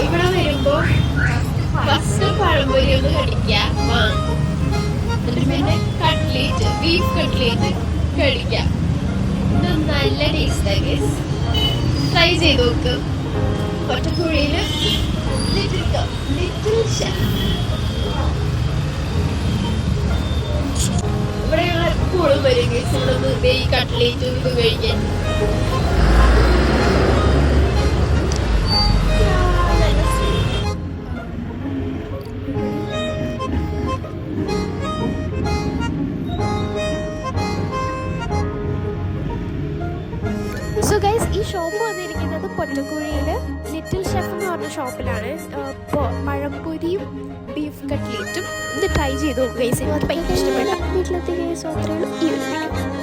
ഇവിടെ വരുമ്പോ ഫസ്റ്റ് പഴംപൊരി ഒന്ന് കടിക്കാം, എന്നിട്ട് പിന്നെ കട്ട്ലേറ്റ്, ബീഫ് കട്ട്ലേറ്റ് കഴിക്കാം. ഇത് നല്ല ടേസ്റ്റാ ഗൈസ്, ട്രൈ ചെയ്ത് നോക്ക്. കൊറ്റക്കുഴിയില് ലിറ്റിൽ ഷെഫ്. ഇവിടെ ഞങ്ങൾ എപ്പോഴും വരും ഗൈസ്, ഇവിടെ നിന്ന് ഈ കട്ട്ലേറ്റ് ഇത് കഴിക്കാൻ. സോ ഗൈസ്, ഈ ഷോപ്പ് വന്നിരിക്കുന്നത് കൊറ്റക്കുഴിയിൽ ലിറ്റിൽ ഷെഫ് എന്ന് പറഞ്ഞ ഷോപ്പിലാണ്. പഴംപൊരിയും ബീഫ് കട്ട്ലേറ്റും ഇത് ട്രൈ ചെയ്തു ഗൈസ്. എനിക്ക് ഭയങ്കര ഇഷ്ടപ്പെട്ടു. വീട്ടിലെത്തി ഗൈസ്, അത്രയുള്ളൂ ഈ ഒരു വീഡിയോ.